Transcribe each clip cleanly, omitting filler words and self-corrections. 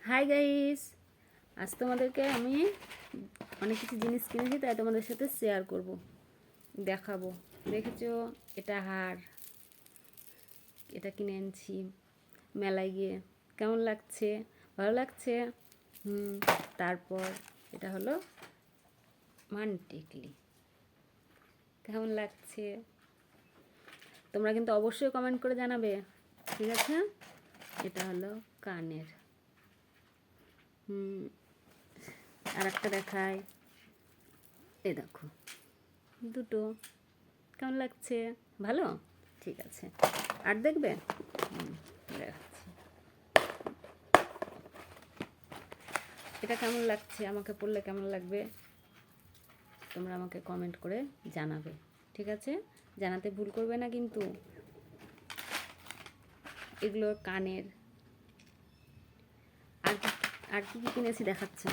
Hi guys, আজ তোমাদেরকে আমি অনেক কিছু জিনিস কিনেছি, তাই তোমাদের সাথে শেয়ার করব, দেখাবো। দেখেছো, এটা হার, এটা কিনে এনেছি মেলায় গিয়ে। কেমন লাগছে? ভালো লাগছে? তারপর এটা হলো মানটিকলি। কেমন লাগছে? তোমরা কিন্তু অবশ্যই কমেন্ট করে জানাবে, ঠিক আছে? এটা হলো কানের। আর একটা দেখায়, এ দেখো, দুটো। কেমন লাগছে? ভালো? ঠিক আছে, আর দেখবে? দেখাচ্ছি। এটা কেমন লাগছে, আমাকে পড়লে কেমন লাগবে তোমরা আমাকে কমেন্ট করে জানাবে, ঠিক আছে? জানাতে ভুল করবে না কিন্তু। এগুলো কানের। আর কি কি কিনেছি দেখাচ্ছে।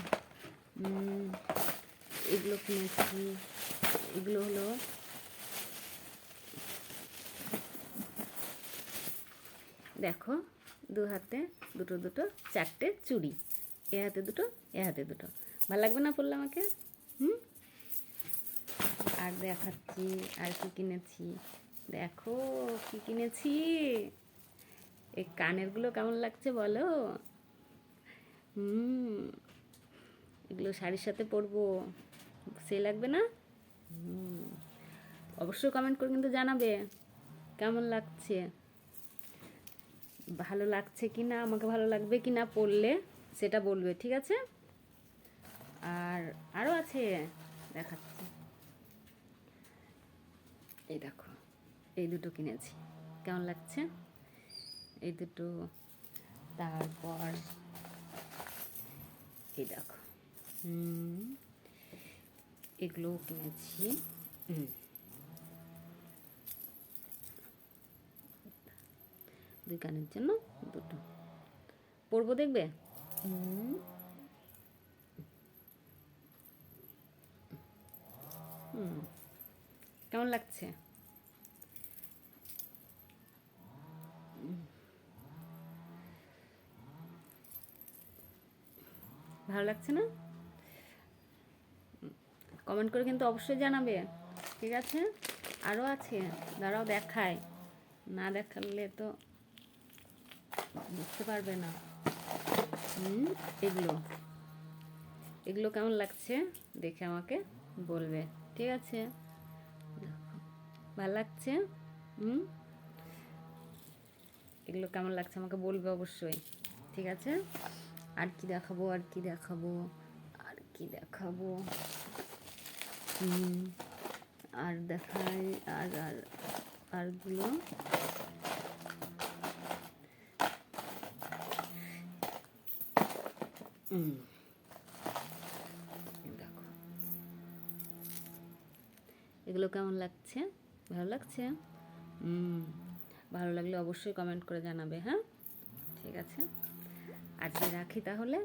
এগুলো কিনেছি, এগুলো হলো দেখো, দু হাতে দুটো দুটো চারটে চুড়ি, এ হাতে দুটো এ হাতে দুটো। ভালো লাগবে না পড়লে আমাকে? আর দেখাচ্ছি আর কি কিনেছি। দেখো কি কিনেছি। এই কানেরগুলো কেমন লাগছে বলো? এগুলো শাড়ির সাথে পরবো, সে লাগবে না? অবশ্যই কমেন্ট করে কিন্তু জানাবে কেমন লাগছে, ভালো লাগছে কি না, আমাকে ভালো লাগবে কি না পরলে সেটা বলবে, ঠিক আছে? আর আরও আছে, দেখাচ্ছি। এই দেখো, এই দুটো কিনেছি, কেমন লাগছে এই দুটো? তারপর এই দেখো, এগুলোও কিনেছি। দুই কানের জন্য দুটো পরবো, দেখবে? কেমন লাগছে? ভালো লাগছে না? কমেন্ট করে কিন্তু অবশ্যই জানাবে, ঠিক আছে? আরও আছে, দাঁড়াও দেখায়, না দেখালে তো বুঝতে পারবে না। এগুলো এগুলো কেমন লাগছে দেখে আমাকে বলবে, ঠিক আছে? ভালো লাগছে? এগুলো কেমন লাগছে আমাকে বলবে অবশ্যই, ঠিক আছে? আর কি দেখাবো, আর কি দেখাবো, আর কি দেখাবো? আর দেখাই, আর আর আরগুলো দেখো, এগুলো কেমন লাগছে? ভালো লাগছে? ভালো লাগলে অবশ্যই কমেন্ট করে জানাবে, হ্যাঁ? ঠিক আছে, আজকে রাখি তাহলে।